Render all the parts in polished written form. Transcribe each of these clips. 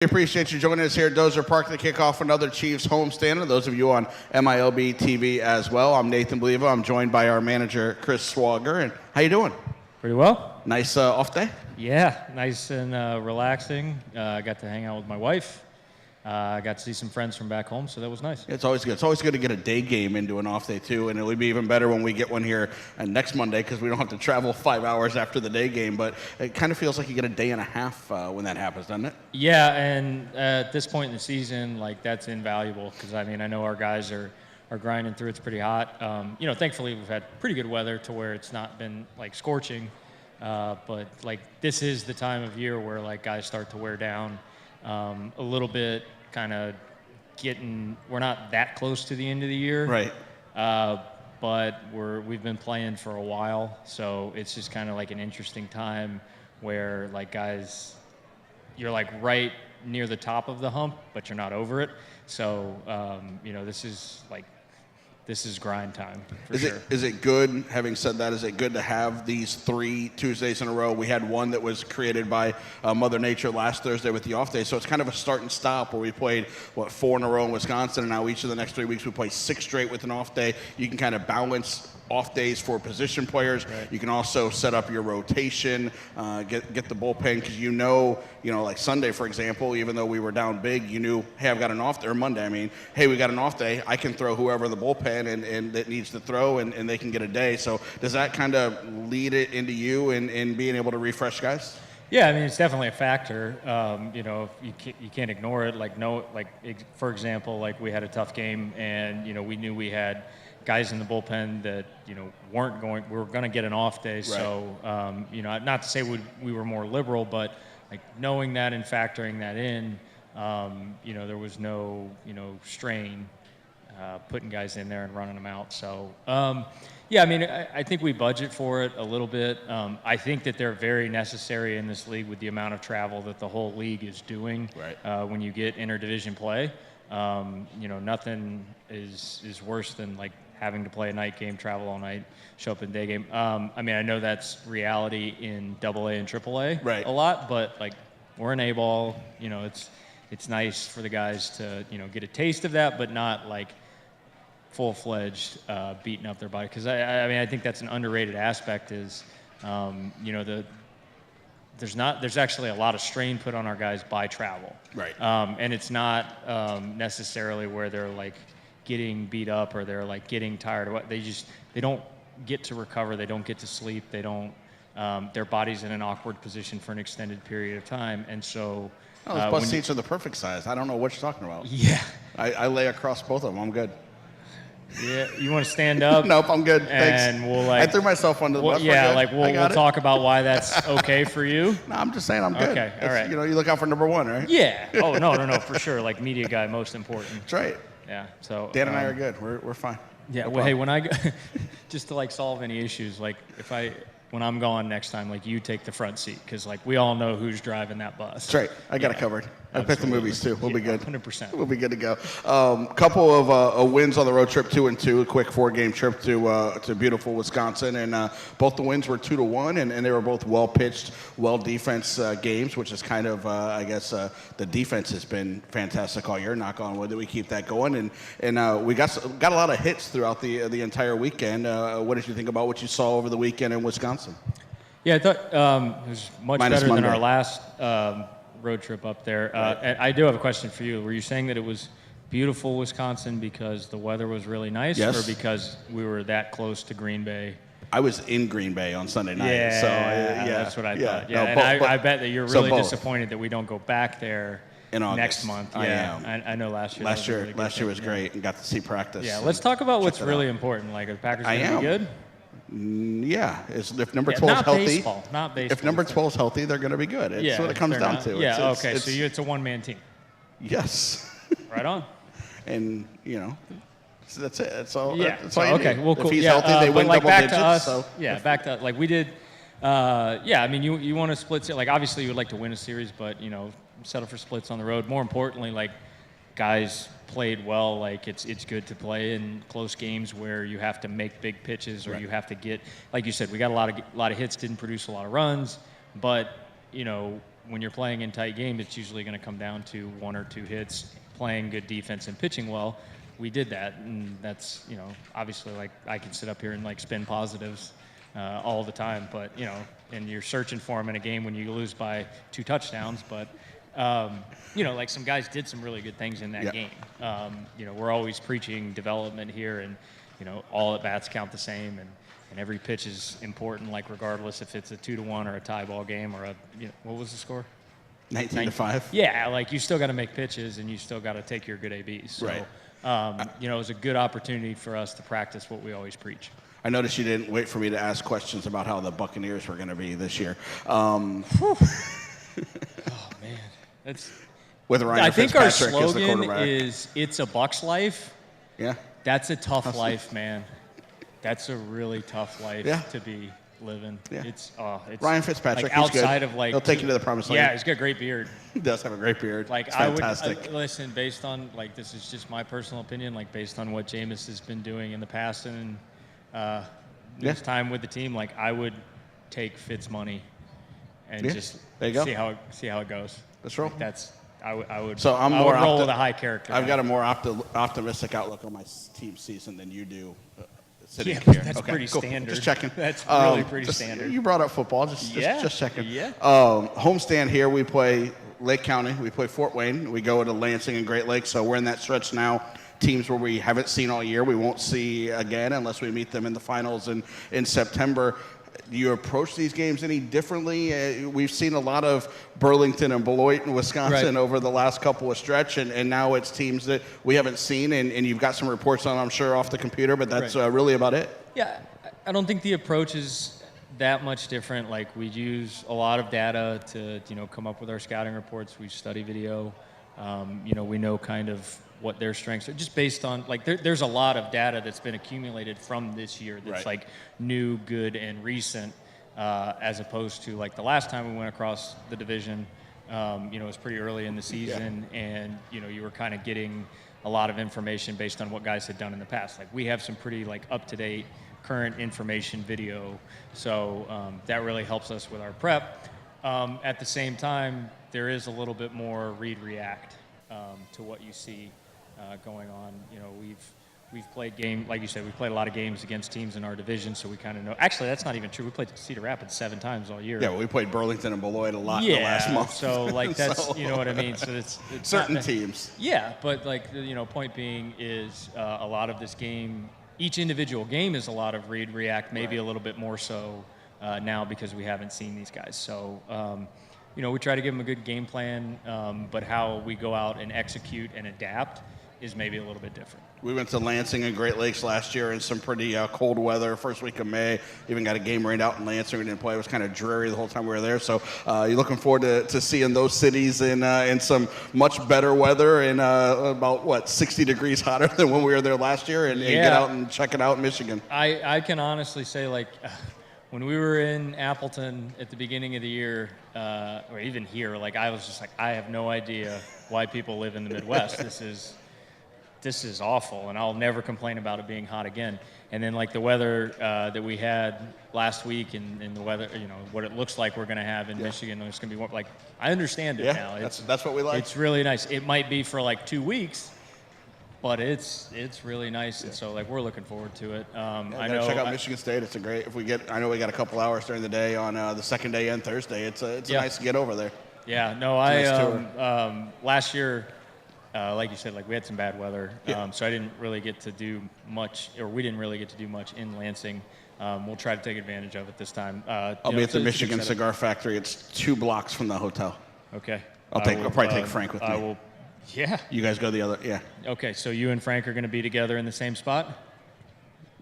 We appreciate you joining us here at Dozer Park to kick off another Chiefs homestand. Those of you on MILB TV as well. I'm Nathan Believa. I'm joined by our manager, Chris Swagger. And how you doing? Pretty well. Nice off day? Yeah, nice and relaxing. I got to hang out with my wife. I got to see some friends from back home, so that was nice. It's always good. It's always good to get a day game into an off day, too. And it would be even better when we get one here next Monday because we don't have to travel 5 hours after the day game. But it kind of feels like you get a day and a half when that happens, doesn't it? Yeah, and at this point in the season, like, that's invaluable because, I mean, I know our guys are grinding through. It's pretty hot. Thankfully, we've had pretty good weather to where it's not been, like, scorching. But, like, this is the time of year where, like, guys start to wear down a little bit, kind of we're not that close to the end of the year. Right. But we've been playing for a while, so it's just kind of like an interesting time where, like, guys, you're, like, right near the top of the hump, but you're not over it. So, this is grind time for sure. Is it good, having said that, is it good to have these 3 Tuesdays in a row? We had one that was created by Mother Nature last Thursday with the off day, so it's kind of a start and stop where we played, 4 in a row in Wisconsin, and now each of the next 3 weeks we play 6 straight with an off day. You can kind of balance off days for position players. Right. You can also set up your rotation, get the bullpen, because like Sunday, for example, even though we were down big, you knew, hey, I've got an off day, or Monday, hey, we got an off day. I can throw whoever in the bullpen and that needs to throw, and they can get a day. So does that kind of lead it into you in being able to refresh guys? Yeah, I mean, it's definitely a factor. You can't ignore it. For example, like, we had a tough game, and we knew we had guys in the bullpen that we were going to get an off day. Right. So not to say we were more liberal, but, like, knowing that and factoring that in, there was no strain putting guys in there and running them out. So I think we budget for it a little bit. I think that they're very necessary in this league with the amount of travel that the whole league is doing. Right. When you get interdivision play, nothing is worse than, like, having to play a night game, travel all night, show up in day game. I know that's reality in AA and AAA. Right. A lot, but, like, we're in A-ball. It's nice for the guys to get a taste of that, but not, like, full-fledged beating up their body. Because I think that's an underrated aspect. Is there's actually a lot of strain put on our guys by travel. Right. And it's not necessarily where they're, like, getting beat up or they're, like, getting tired or what. They don't get to recover. They don't get to sleep. They don't. Their body's in an awkward position for an extended period of time, and so. Those bus seats are the perfect size. I don't know what you're talking about. Yeah. I lay across both of them. I'm good. Yeah, you want to stand up? Nope, I'm good. And thanks. We'll, I threw myself under the bus. Yeah, we'll talk about why that's okay for you. No, I'm just saying I'm good. Okay, all right. You look out for number 1, right? Yeah. Oh, no, for sure. Like, media guy, most important. That's right. Yeah. So Dan and I are good. We're fine. Yeah. No well, hey, when I go, just to, like, solve any issues, like, when I'm gone next time, like, you take the front seat because, like, we all know who's driving that bus. That's right. I got it covered. I picked the movies too. We'll be good. 100%. We'll be good to go. Couple of wins on the road trip, 2-2. A quick 4-game trip to beautiful Wisconsin, and both the wins were 2-1, and they were both well pitched, well defense games, which is kind of the defense has been fantastic all year. Knock on wood that we keep that going, and we got a lot of hits throughout the entire weekend. What did you think about what you saw over the weekend in Wisconsin? Yeah, I thought it was much better than our last road trip up there. Right. And I do have a question for you. Were you saying that it was beautiful Wisconsin because the weather was really nice, yes, or because we were that close to Green Bay? I was in Green Bay on Sunday night. Yeah, so that's what I thought. Yeah, no, I bet that you're really disappointed that we don't go back there in August. Next month. I know last year. Last year was great and got to see practice. Yeah, let's talk about what's really important. Like, are the Packers going to be good? Yeah, if number 12 is healthy, baseball, not baseball. If number 12 is healthy, they're going to be good. It's what it comes down to. Yeah, it's a one-man team. Yes. Right on. And so that's it. That's all. Yeah. That's all you okay. need. Well, cool. If he's healthy, they win double back digits. To us, so. Back to like we did. I mean, you want to split. Like, obviously, you would like to win a series, but settle for splits on the road. More importantly, like, guys played well. Like, it's good to play in close games where you have to make big pitches or you have to get, like you said, we got a lot of hits, didn't produce a lot of runs, but when you're playing in tight games, it's usually going to come down to 1 or 2 hits, playing good defense and pitching well. We did that, and that's, you know, obviously, like, I can sit up here and like spin positives all the time, but, you know, and you're searching for them in a game when you lose by 2 touchdowns, but you know, like some guys did some really good things in that game. You know, we're always preaching development here, and, you know, all at bats count the same, and every pitch is important, like regardless if it's a 2-1 or a tie ball game or a, you know, what was the score? 19-5. Yeah, like you still got to make pitches and you still got to take your good ABs. So, right. You know, it was a good opportunity for us to practice what we always preach. I noticed you didn't wait for me to ask questions about how the Buccaneers were going to be this year. Oh man, that's. With Ryan I think our Fitzpatrick as the slogan quarterback. is "It's a Bucks life." Yeah. That's a tough life, man. That's a really tough life to be living. Yeah. It's Ryan Fitzpatrick. Like he's outside good. of like he'll take you to the promised land. Yeah, he's got a great beard. He does have a great beard. Like it's I fantastic. would listen, based on like, this is just my personal opinion, like based on what Jameis has been doing in the past and his time with the team, like I would take Fitz money and just there you go. see how it goes. Let's roll. Like I would. So I'm I more would roll with a high character. I've got a more optimistic outlook on my team season than you do. Sitting Yeah, but here. that's pretty cool. standard. Just checking. That's really pretty just, standard. You brought up football. Just checking. Yeah. Homestand here. We play Lake County. We play Fort Wayne. We go to Lansing and Great Lakes. So we're in that stretch now. Teams where we haven't seen all year. We won't see again unless we meet them in the finals in September. Do you approach these games any differently? We've seen a lot of Burlington and Beloit in Wisconsin over the last couple of stretch, and now it's teams that we haven't seen, and you've got some reports on, I'm sure, off the computer, but that's really about it. Yeah, I don't think the approach is that much different. Like, we use a lot of data to, you know, come up with our scouting reports. We study video. You know, we know kind of what their strengths are, just based on, like, there's a lot of data that's been accumulated from this year that's like new, good, and recent, as opposed to like the last time we went across the division. You know, it was pretty early in the season, and, you know, you were kind of getting a lot of information based on what guys had done in the past. Like, we have some pretty like up-to-date current information video, so that really helps us with our prep. At the same time, there is a little bit more read-react to what you see going on. You know, we've played like you said, we played a lot of games against teams in our division, so we kind of know. Actually, that's not even true. We played Cedar Rapids 7 times all year. Yeah, well, we played Burlington and Beloit a lot in the last month. So like that's you know what I mean. So it's certain teams. Yeah, but like, you know, point being is a lot of this game, each individual game is a lot of read react, maybe a little bit more so now because we haven't seen these guys. So you know, we try to give them a good game plan, but how we go out and execute and adapt is maybe a little bit different. We went to Lansing and Great Lakes last year in some pretty cold weather, first week of May. Even got a game rained out in Lansing. We didn't play. It was kind of dreary the whole time we were there. So you're looking forward to seeing those cities in some much better weather and about, 60 degrees hotter than when we were there last year and get out and check it out in Michigan. I can honestly say, like, when we were in Appleton at the beginning of the year, or even here, like, I was just like, I have no idea why people live in the Midwest. This is awful, and I'll never complain about it being hot again. And then, like, the weather that we had last week and the weather, you know, what it looks like we're going to have in Michigan, it's going to be warm. Like, I understand it now. That's what we like. It's really nice. It might be for, like, 2 weeks, but it's really nice, and so, like, we're looking forward to it. I know. Check out Michigan State. It's a great. I know we got a couple hours during the day on the second day and Thursday. It's nice to get over there. Yeah. No, last year. Like you said, like, we had some bad weather, so I didn't really get to do much, or we didn't really get to do much in Lansing. We'll try to take advantage of it this time. I'll be at the Michigan Cigar Factory. It's 2 blocks from the hotel. Okay. I'll probably take Frank with me. I will. Yeah. You guys go the other. Yeah. Okay, so you and Frank are going to be together in the same spot?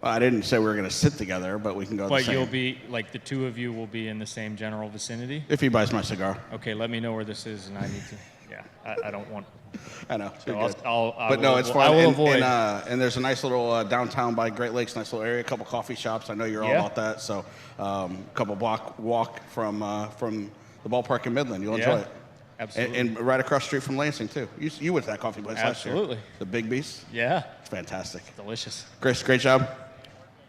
Well, I didn't say we were going to sit together, but we can go. But you'll be, like, the 2 of you will be in the same general vicinity? If he buys my cigar. Okay, let me know where this is, and I need to. Yeah, I don't want. I know. So it's fun. I will avoid. And there's a nice little downtown by Great Lakes, nice little area, a couple coffee shops. I know you're all about that. So a couple block walk from the ballpark in Midland. You'll enjoy it. Absolutely. And right across the street from Lansing, too. You went to that coffee place last year. Absolutely. The Big Beast. Yeah. It's fantastic. Delicious. Chris, great job.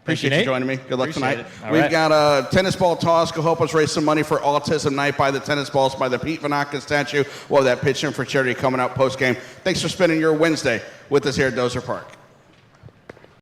Appreciate you joining me. Good luck Appreciate tonight. All We've right. got a tennis ball toss. Go help us raise some money for Autism Night. Buy the tennis balls by the Pete Vanaka statue. We'll have that pitch in for charity coming out post-game. Thanks for spending your Wednesday with us here at Dozer Park.